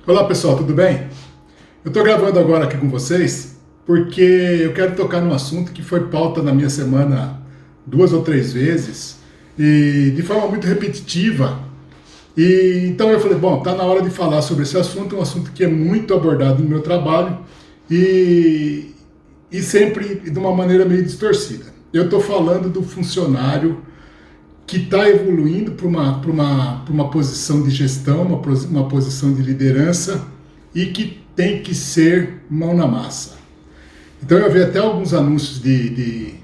Olá pessoal, tudo bem? Eu estou gravando agora aqui com vocês porque eu quero tocar num assunto que foi pauta na minha semana 2 ou 3 vezes e de forma muito repetitiva. E então eu falei, bom, tá na hora de falar sobre esse assunto, um assunto que é muito abordado no meu trabalho e, e sempre de uma maneira meio distorcida. Eu estou falando do funcionário que está evoluindo para uma posição de gestão, uma posição de liderança e que tem que ser mão na massa. Então eu vi até alguns anúncios de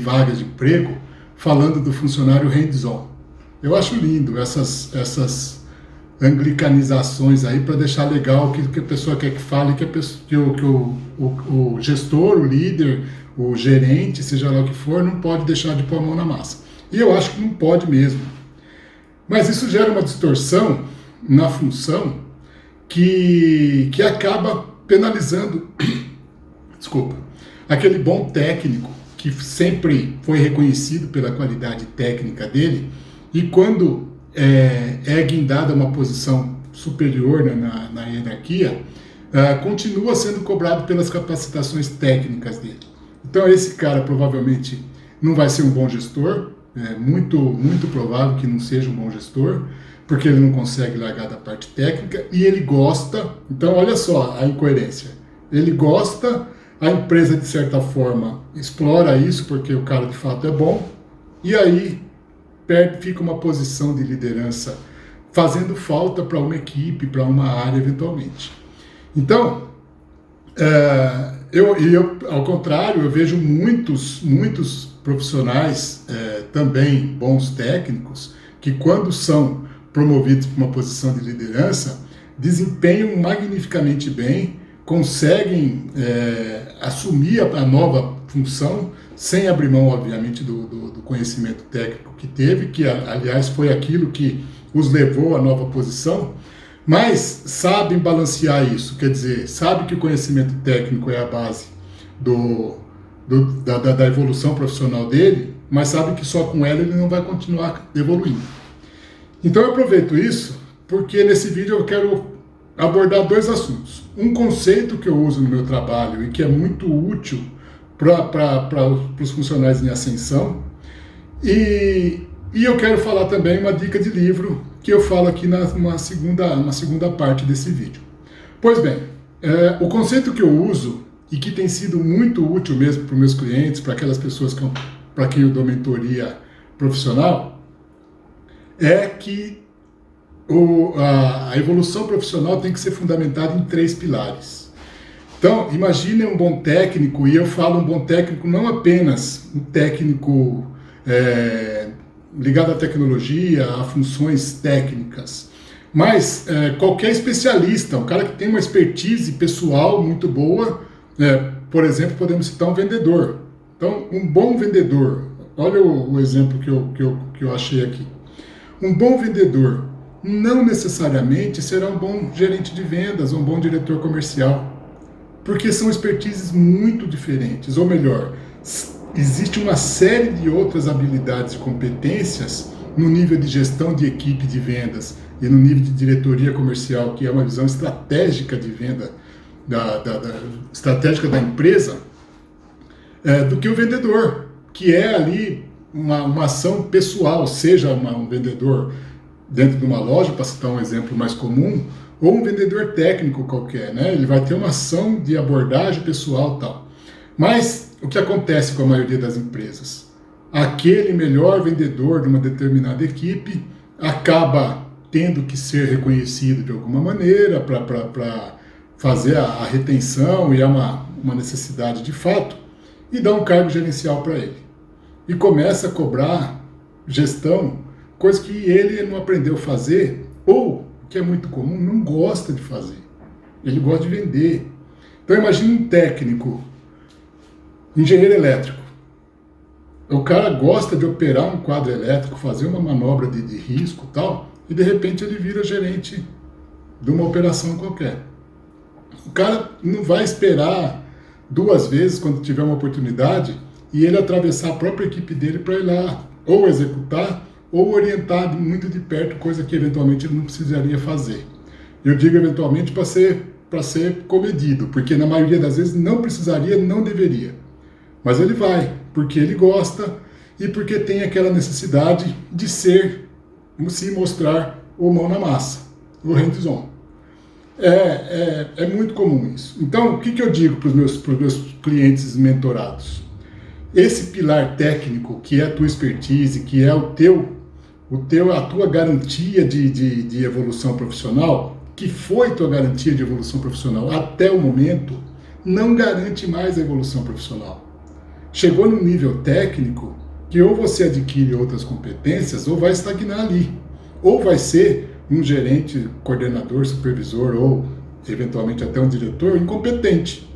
vagas de emprego falando do funcionário hands-on. Eu acho lindo essas anglicanizações aí para deixar legal o que a pessoa quer que fale, que o gestor, o líder, o gerente, seja lá o que for, não pode deixar de pôr a mão na massa. E eu acho que não pode mesmo. Mas isso gera uma distorção na função que acaba penalizando, desculpa, aquele bom técnico que sempre foi reconhecido pela qualidade técnica dele e quando é guindado a uma posição superior, né, na hierarquia, continua sendo cobrado pelas capacitações técnicas dele. Então esse cara provavelmente não vai ser um bom gestor, é muito provável que não seja um bom gestor, porque ele não consegue largar da parte técnica e ele gosta, então olha só a incoerência, ele gosta, a empresa de certa forma explora isso porque o cara de fato é bom, e aí fica uma posição de liderança fazendo falta para uma equipe, para uma área eventualmente. Então, ao contrário, eu vejo muitos profissionais, também bons técnicos, que quando são promovidos para uma posição de liderança, desempenham magnificamente bem, conseguem assumir a nova função, sem abrir mão, obviamente, do conhecimento técnico que teve, que, aliás, foi aquilo que os levou à nova posição, mas sabem balancear isso, quer dizer, sabe que o conhecimento técnico é a base da evolução profissional dele, mas sabe que só com ela ele não vai continuar evoluindo. Então eu aproveito isso porque nesse vídeo eu quero abordar dois assuntos. Um conceito que eu uso no meu trabalho e que é muito útil para os funcionários em ascensão, e eu quero falar também uma dica de livro que eu falo aqui numa segunda parte desse vídeo. Pois bem, o conceito que eu uso e que tem sido muito útil mesmo para os meus clientes, para aquelas pessoas para quem eu dou mentoria profissional, é que a evolução profissional tem que ser fundamentada em 3 pilares. Então, imagine um bom técnico, e eu falo um bom técnico não apenas um técnico ligado à tecnologia, a funções técnicas, mas qualquer especialista, um cara que tem uma expertise pessoal muito boa, por exemplo, podemos citar um vendedor. Então, um bom vendedor, olha o exemplo que eu achei aqui. Um bom vendedor não necessariamente será um bom gerente de vendas ou um bom diretor comercial, porque são expertises muito diferentes, ou melhor, existe uma série de outras habilidades e competências no nível de gestão de equipe de vendas e no nível de diretoria comercial, que é uma visão estratégica de venda, estratégica da empresa, do que o vendedor, que é ali uma ação pessoal, seja um vendedor dentro de uma loja, para citar um exemplo mais comum, ou um vendedor técnico qualquer, né? Ele vai ter uma ação de abordagem pessoal e tal. Mas o que acontece com a maioria das empresas? Aquele melhor vendedor de uma determinada equipe acaba tendo que ser reconhecido de alguma maneira para fazer a retenção, e é uma necessidade de fato, e dá um cargo gerencial para ele. E começa a cobrar gestão, coisa que ele não aprendeu a fazer, ou, que é muito comum, não gosta de fazer. Ele gosta de vender. Então imagine um técnico, engenheiro elétrico. O cara gosta de operar um quadro elétrico, fazer uma manobra de risco e tal, e de repente ele vira gerente de uma operação qualquer. O cara não vai esperar 2 vezes quando tiver uma oportunidade e ele atravessar a própria equipe dele para ir lá ou executar ou orientar muito de perto, coisa que eventualmente ele não precisaria fazer. Eu digo eventualmente para ser comedido, porque na maioria das vezes não precisaria, não deveria. Mas ele vai, porque ele gosta e porque tem aquela necessidade de se mostrar o mão na massa, o hands-on. É muito comum isso. Então, o que eu digo para os meus clientes mentorados? Esse pilar técnico, que é a tua expertise, que é a tua garantia de evolução profissional, que foi tua garantia de evolução profissional até o momento, não garante mais a evolução profissional. Chegou num nível técnico que ou você adquire outras competências ou vai estagnar ali. Ou vai ser um gerente, coordenador, supervisor ou eventualmente até um diretor incompetente.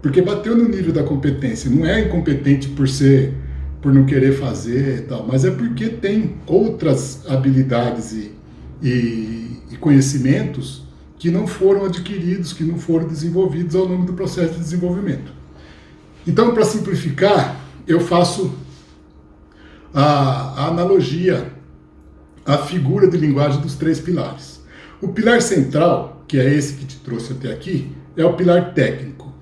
Porque bateu no nível da competência. Não é incompetente por não querer fazer e tal, mas é porque tem outras habilidades e conhecimentos que não foram adquiridos, que não foram desenvolvidos ao longo do processo de desenvolvimento. Então, para simplificar, eu faço a analogia, a figura de linguagem dos 3 pilares. O pilar central, que é esse que te trouxe até aqui, é o pilar técnico.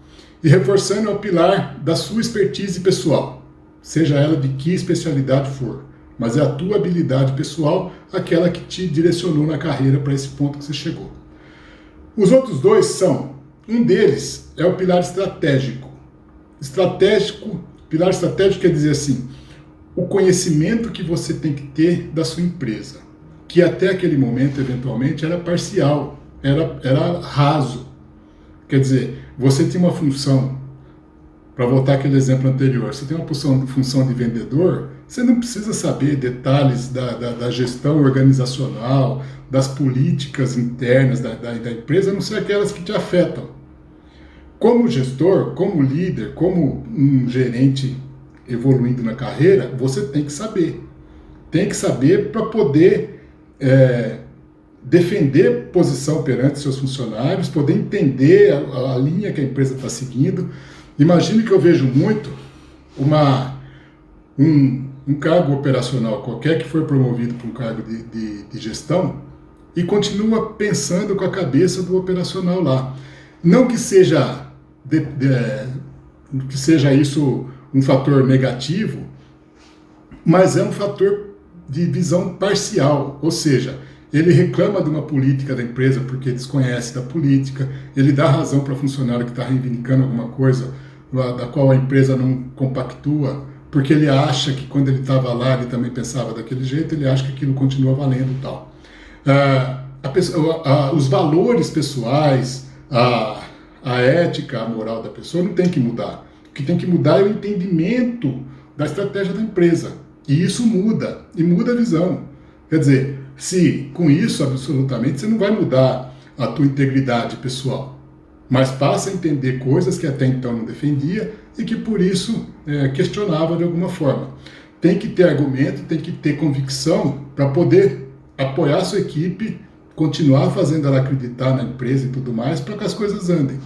E reforçando, é o pilar da sua expertise pessoal, seja ela de que especialidade for, mas é a tua habilidade pessoal, aquela que te direcionou na carreira para esse ponto que você chegou. Os outros 2 são, um deles é o pilar estratégico. Pilar estratégico quer dizer assim, o conhecimento que você tem que ter da sua empresa, que até aquele momento, eventualmente, era parcial, era raso. Quer dizer, você tinha uma função, para voltar àquele exemplo anterior, você tem uma função de vendedor, você não precisa saber detalhes da gestão organizacional, das políticas internas da empresa, a não ser aquelas que te afetam. Como gestor, como líder, como um gerente evoluindo na carreira, você tem que saber. Tem que saber para poder defender posição perante seus funcionários, poder entender a linha que a empresa está seguindo. Imagine que eu vejo muito um cargo operacional qualquer que foi promovido para um cargo de gestão e continua pensando com a cabeça do operacional lá. Não que seja isso um fator negativo, mas é um fator de visão parcial, ou seja, ele reclama de uma política da empresa porque desconhece da política, ele dá razão para funcionário que está reivindicando alguma coisa da qual a empresa não compactua, porque ele acha que quando ele estava lá ele também pensava daquele jeito, ele acha que aquilo continua valendo e tal. Os valores pessoais, a ética, a moral da pessoa não tem que mudar. O que tem que mudar é o entendimento da estratégia da empresa. E isso muda, e muda a visão. Quer dizer, se com isso, absolutamente, você não vai mudar a tua integridade pessoal, mas passa a entender coisas que até então não defendia e que por isso questionava de alguma forma. Tem que ter argumento, tem que ter convicção para poder apoiar a sua equipe, continuar fazendo ela acreditar na empresa e tudo mais, para que as coisas andem.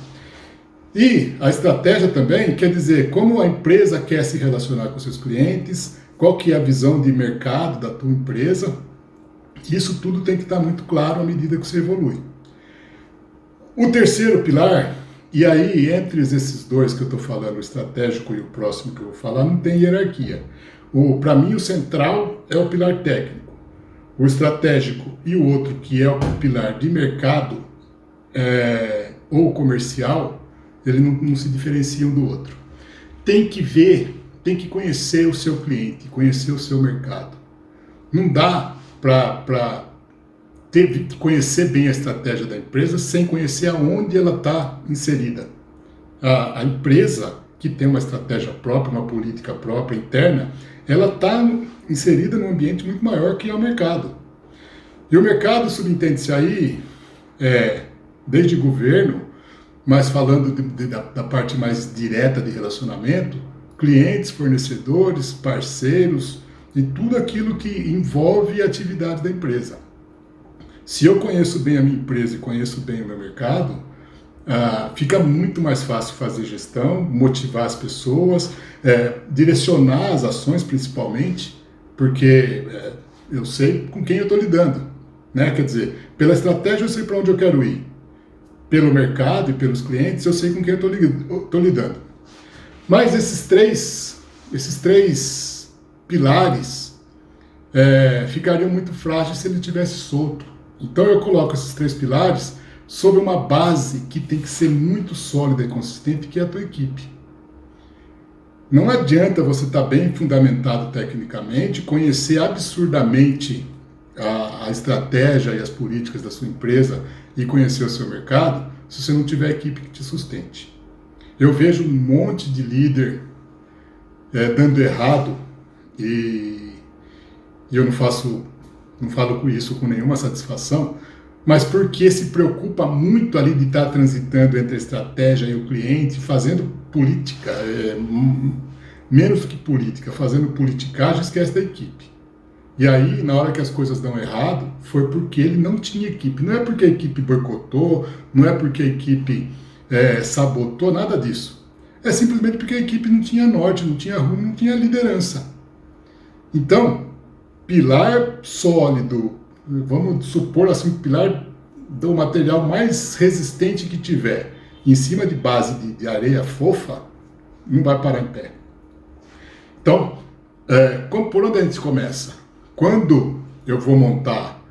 E a estratégia também quer dizer como a empresa quer se relacionar com seus clientes, qual que é a visão de mercado da tua empresa. Isso tudo tem que estar muito claro à medida que você evolui. O terceiro pilar, e aí entre esses 2 que eu estou falando, o estratégico e o próximo que eu vou falar, não tem hierarquia. Para mim o central é o pilar técnico. O estratégico e o outro, que é o pilar de mercado ou comercial, eles não se diferenciam do outro. Tem que ver, tem que conhecer o seu cliente, conhecer o seu mercado. Não dá para conhecer bem a estratégia da empresa sem conhecer aonde ela está inserida. A empresa que tem uma estratégia própria, uma política própria, interna, ela está inserida num ambiente muito maior que é o mercado. E o mercado subentende-se aí, desde governo, mas falando da parte mais direta de relacionamento, clientes, fornecedores, parceiros e tudo aquilo que envolve a atividade da empresa. Se eu conheço bem a minha empresa e conheço bem o meu mercado, fica muito mais fácil fazer gestão, motivar as pessoas, direcionar as ações principalmente, porque eu sei com quem eu estou lidando. né? Quer dizer, pela estratégia eu sei para onde eu quero ir. Pelo mercado e pelos clientes eu sei com quem eu estou lidando. Mas esses três pilares ficariam muito frágeis se ele tivesse solto. Então eu coloco esses 3 pilares sobre uma base que tem que ser muito sólida e consistente, que é a tua equipe. Não adianta você estar bem fundamentado tecnicamente, conhecer absurdamente a estratégia e as políticas da sua empresa e conhecer o seu mercado, se você não tiver equipe que te sustente. Eu vejo um monte de líder dando errado e eu não falo com isso com nenhuma satisfação, mas porque se preocupa muito ali de estar transitando entre a estratégia e o cliente, fazendo política, menos do que política, fazendo politicagem, esquece da equipe. E aí, na hora que as coisas dão errado, foi porque ele não tinha equipe. Não é porque a equipe boicotou, não é porque a equipe sabotou, nada disso. É simplesmente porque a equipe não tinha norte, não tinha rumo, não tinha liderança. Então, pilar sólido, vamos supor assim, pilar do material mais resistente que tiver, em cima de base de areia fofa, não vai parar em pé. Então, por onde a gente começa? Quando eu vou montar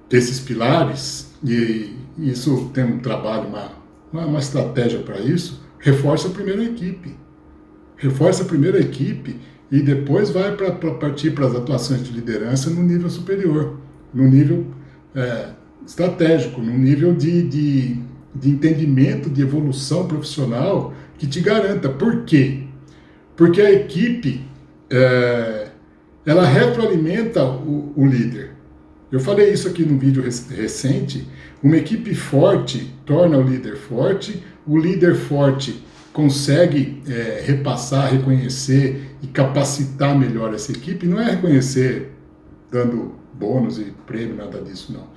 esses pilares, e isso tem um trabalho, uma estratégia para isso, reforça a primeira equipe. Reforça a primeira equipe e depois vai para partir para as atuações de liderança no nível superior, no nível estratégico, no nível de entendimento, de evolução profissional que te garanta. Por quê? Porque a equipe, ela retroalimenta o líder. Eu falei isso aqui num vídeo recente. Uma equipe forte torna o líder forte consegue repassar, reconhecer e capacitar melhor essa equipe. Não é reconhecer dando bônus e prêmio, nada disso, não.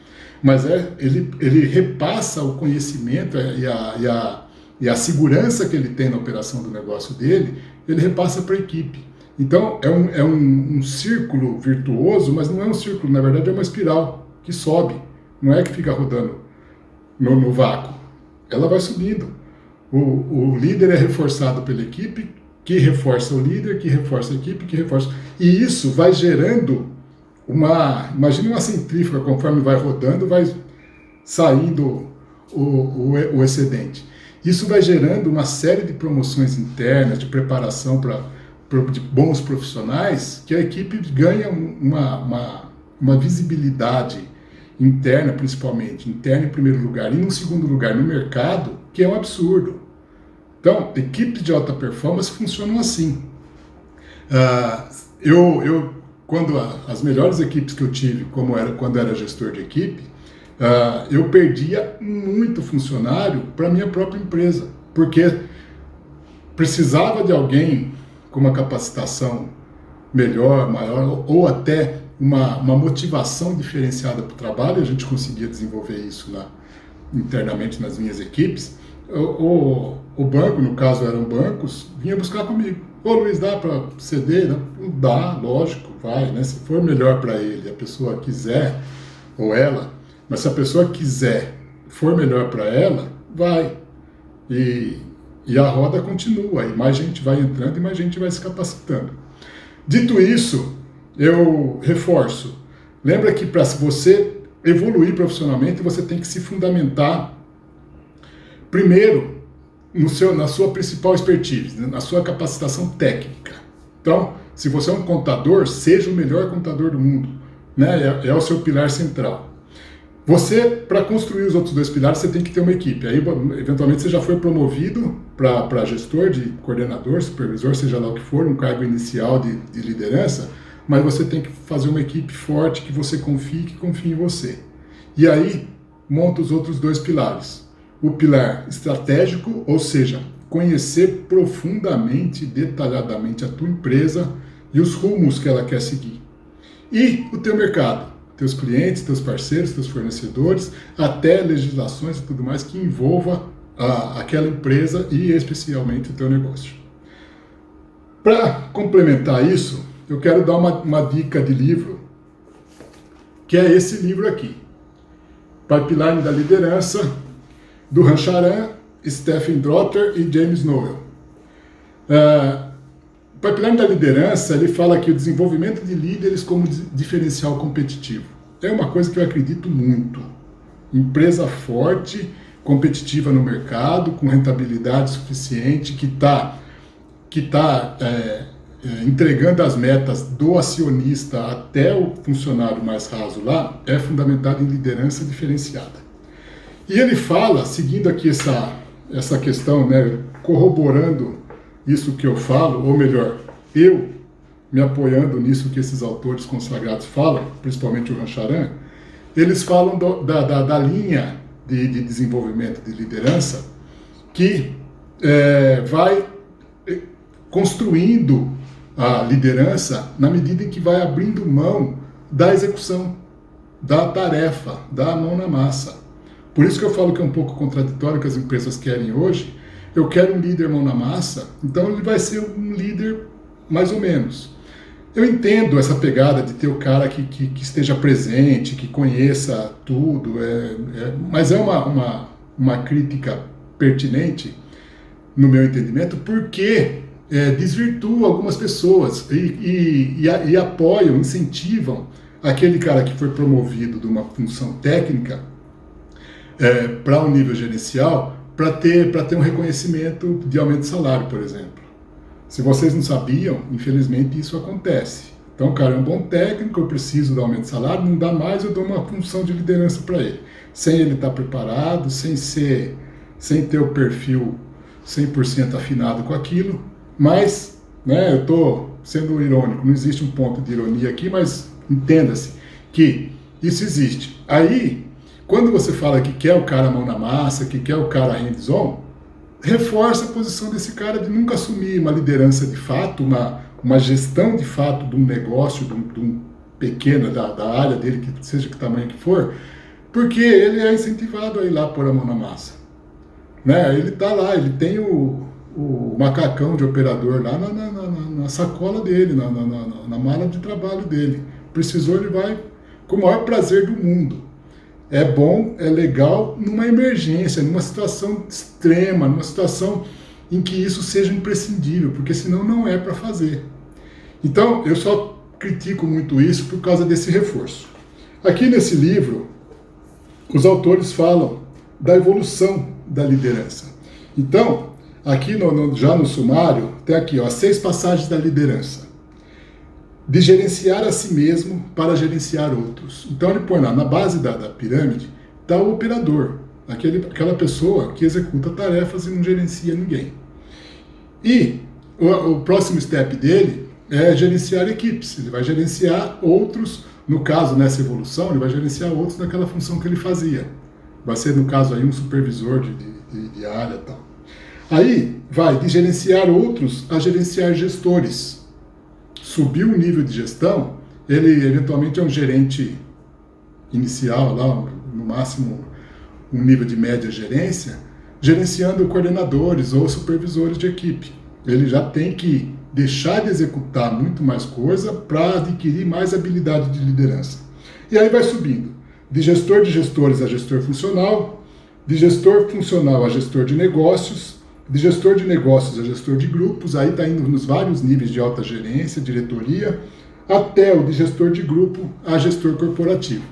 Mas ele repassa o conhecimento e a segurança que ele tem na operação do negócio dele, ele repassa para a equipe. Então, é um círculo virtuoso, mas não é um círculo, na verdade é uma espiral que sobe. Não é que fica rodando no vácuo. Ela vai subindo. O líder é reforçado pela equipe, que reforça o líder, que reforça a equipe, que reforça... E isso vai gerando imagine uma centrífuga, conforme vai rodando, vai saindo o excedente. Isso vai gerando uma série de promoções internas, de preparação de bons profissionais, que a equipe ganha uma visibilidade interna, principalmente, interna em primeiro lugar, e no segundo lugar no mercado, que é um absurdo. Então, equipes de alta performance funcionam assim. Quando as melhores equipes que eu tive, quando era gestor de equipe, eu perdia muito funcionário para a minha própria empresa, porque precisava de alguém com uma capacitação melhor, maior, ou até uma motivação diferenciada para o trabalho, e a gente conseguia desenvolver isso internamente nas minhas equipes. O banco, no caso eram bancos, vinha buscar comigo. Ô Luiz, dá para ceder? Não dá, lógico, vai, né? Se for melhor para ele, a pessoa quiser, ou ela, mas se a pessoa quiser, for melhor para ela, vai. E a roda continua, e mais gente vai entrando e mais gente vai se capacitando. Dito isso, eu reforço. Lembra que para você evoluir profissionalmente, você tem que se fundamentar primeiro na sua principal expertise, na sua capacitação técnica. Então, se você é um contador, seja o melhor contador do mundo, né? É o seu pilar central. Para construir os outros 2 pilares, você tem que ter uma equipe. Aí, eventualmente, você já foi promovido para gestor, de coordenador, supervisor, seja lá o que for, um cargo inicial de liderança, mas você tem que fazer uma equipe forte, que você confie, que confie em você. E aí, monta os outros 2 pilares. O pilar estratégico, ou seja, conhecer profundamente, detalhadamente a tua empresa e os rumos que ela quer seguir. E o teu mercado, teus clientes, teus parceiros, teus fornecedores, até legislações e tudo mais que envolva aquela empresa e especialmente o teu negócio. Para complementar isso, eu quero dar uma dica de livro que é esse livro aqui, Pipeline da Liderança, do Rancharan, Stephen Drotter e James Noel. O Pipeline da Liderança, ele fala que o desenvolvimento de líderes como diferencial competitivo. É uma coisa que eu acredito muito. Empresa forte, competitiva no mercado, com rentabilidade suficiente, que está entregando as metas do acionista até o funcionário mais raso lá, é fundamentado em liderança diferenciada. E ele fala, seguindo aqui essa questão, né, corroborando isso que eu falo, ou melhor, eu me apoiando nisso que esses autores consagrados falam, principalmente o Rancharan, eles falam da linha de desenvolvimento de liderança que vai construindo a liderança na medida em que vai abrindo mão da execução, da tarefa, da mão na massa. Por isso que eu falo que é um pouco contraditório que as empresas querem hoje. Eu quero um líder mão na massa, então ele vai ser um líder mais ou menos. Eu entendo essa pegada de ter o cara que esteja presente, que conheça tudo, mas é uma crítica pertinente, no meu entendimento, porque desvirtua algumas pessoas e apoiam, incentivam aquele cara que foi promovido de uma função técnica para um nível gerencial, para ter um reconhecimento de aumento de salário, por exemplo. Se vocês não sabiam, infelizmente isso acontece. Então, o cara é um bom técnico, eu preciso de aumento de salário, não dá mais, eu dou uma função de liderança para ele. Sem ele estar preparado, sem ter o perfil 100% afinado com aquilo. Mas, né, eu estou sendo irônico, não existe um ponto de ironia aqui, mas entenda-se que isso existe. Aí, quando você fala que quer o cara mão na massa, que quer o cara hands-on, reforça a posição desse cara de nunca assumir uma liderança de fato, uma gestão de fato de um negócio, de um pequeno, da área dele, que seja que tamanho que for, porque ele é incentivado a ir lá pôr a mão na massa. Né? Ele está lá, ele tem o macacão de operador lá na sacola dele, na mala de trabalho dele. Precisou, ele vai com o maior prazer do mundo. É bom, é legal numa emergência, numa situação extrema, numa situação em que isso seja imprescindível, porque senão não é para fazer. Então, eu só critico muito isso por causa desse reforço. Aqui nesse livro, os autores falam da evolução da liderança. Então, aqui já no sumário, tem aqui as 6 passagens da liderança. De gerenciar a si mesmo para gerenciar outros. Então ele põe lá, na base da pirâmide, está o operador, aquela pessoa que executa tarefas e não gerencia ninguém. E o próximo step dele é gerenciar equipes. Ele vai gerenciar outros, no caso, nessa evolução, ele vai gerenciar outros naquela função que ele fazia. Vai ser, no caso, aí um supervisor de área e tal. Aí vai de gerenciar outros a gerenciar gestores. Subiu o nível de gestão, ele eventualmente é um gerente inicial, lá, no máximo um nível de média gerência, gerenciando coordenadores ou supervisores de equipe. Ele já tem que deixar de executar muito mais coisa para adquirir mais habilidade de liderança. E aí vai subindo, de gestor de gestores a gestor funcional, de gestor funcional a gestor de negócios a gestor de grupos, aí está indo nos vários níveis de alta gerência, diretoria, até o de gestor de grupo a gestor corporativo,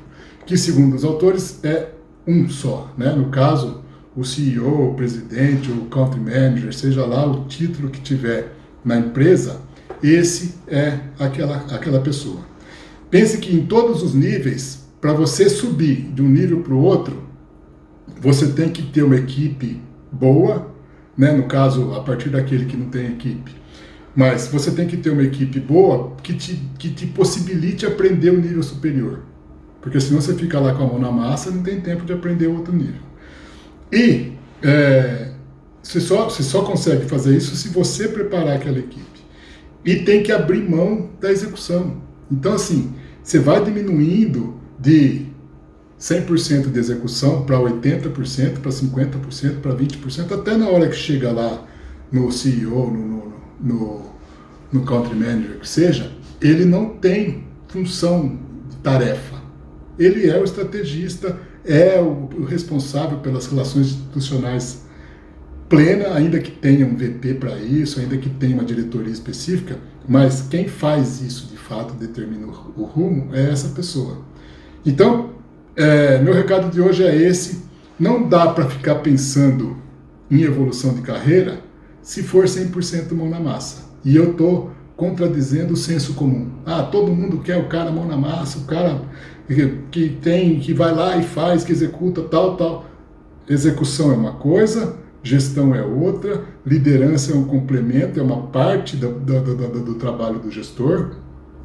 que segundo os autores é um só, né? No caso, o CEO, o presidente, o country manager, seja lá o título que tiver na empresa, esse é aquela pessoa. Pense que em todos os níveis, para você subir de um nível para o outro, você tem que ter uma equipe boa, né? No caso, a partir daquele que não tem equipe. Mas você tem que ter uma equipe boa que te possibilite aprender um nível superior. Porque senão você fica lá com a mão na massa e não tem tempo de aprender outro nível. E você só consegue fazer isso se você preparar aquela equipe. E tem que abrir mão da execução. Então, assim, você vai diminuindo de 100% de execução para 80%, para 50%, para 20%, até na hora que chega lá no CEO, no country manager, que seja, ele não tem função de tarefa. ele é o estrategista, é o responsável pelas relações institucionais plena, ainda que tenha um VP para isso, ainda que tenha uma diretoria específica, mas quem faz isso de fato, determina o rumo, é essa pessoa. Então, meu recado de hoje é esse: não dá para ficar pensando em evolução de carreira se for 100% mão na massa. E eu estou contradizendo o senso comum. Todo mundo quer o cara mão na massa, o cara que vai lá e faz, que executa tal. Execução é uma coisa, gestão é outra, liderança é um complemento, é uma parte do trabalho do gestor.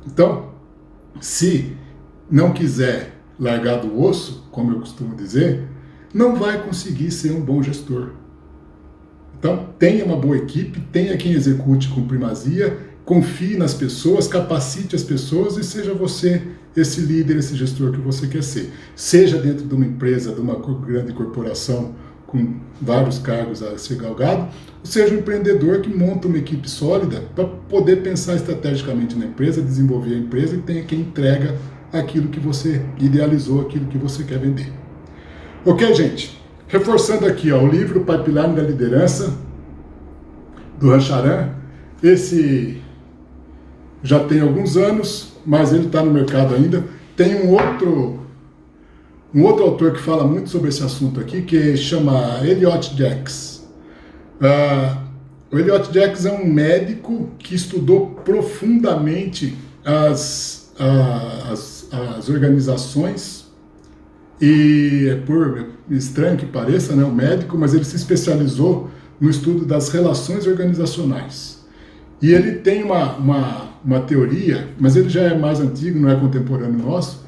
Então, se não quiser largar do osso, como eu costumo dizer, não vai conseguir ser um bom gestor. Então, tenha uma boa equipe, tenha quem execute com primazia, confie nas pessoas, capacite as pessoas e seja você esse líder, esse gestor que você quer ser. Seja dentro de uma empresa, de uma grande corporação com vários cargos a ser galgado, ou seja um empreendedor que monta uma equipe sólida para poder pensar estrategicamente na empresa, desenvolver a empresa e tenha quem entrega aquilo que você idealizou, aquilo que você quer vender. Ok, gente? Reforçando aqui, o livro Pipeline da Liderança, do Rancharan. Esse já tem alguns anos, mas ele está no mercado ainda. Tem um outro autor que fala muito sobre esse assunto aqui, que chama Elliot Jaques. O Elliot Jaques é um médico que estudou profundamente as organizações, e é por estranho que pareça, né, um médico, mas ele se especializou no estudo das relações organizacionais. E ele tem uma teoria, mas ele já é mais antigo, não é contemporâneo nosso.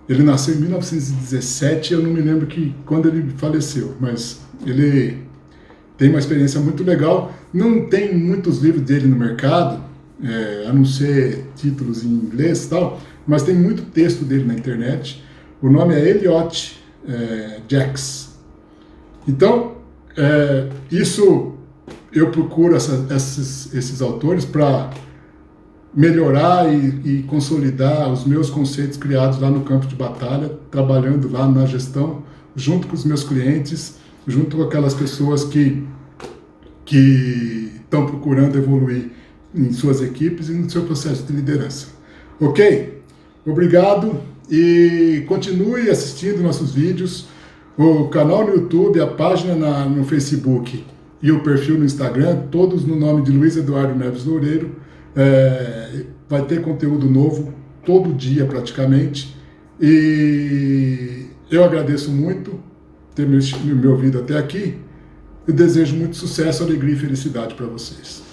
Ele nasceu em 1917, eu não me lembro quando ele faleceu, mas ele tem uma experiência muito legal. Não tem muitos livros dele no mercado, a não ser títulos em inglês e tal, mas tem muito texto dele na internet. O nome é Elliot Jaques. Então, isso eu procuro esses autores para melhorar e consolidar os meus conceitos criados lá no campo de batalha, trabalhando lá na gestão, junto com os meus clientes, junto com aquelas pessoas que estão procurando evoluir em suas equipes e no seu processo de liderança. Ok? Obrigado e continue assistindo nossos vídeos, o canal no YouTube, a página no Facebook e o perfil no Instagram, todos no nome de Luiz Eduardo Neves Loureiro. Vai ter conteúdo novo todo dia praticamente, e eu agradeço muito ter me ouvido até aqui e desejo muito sucesso, alegria e felicidade para vocês.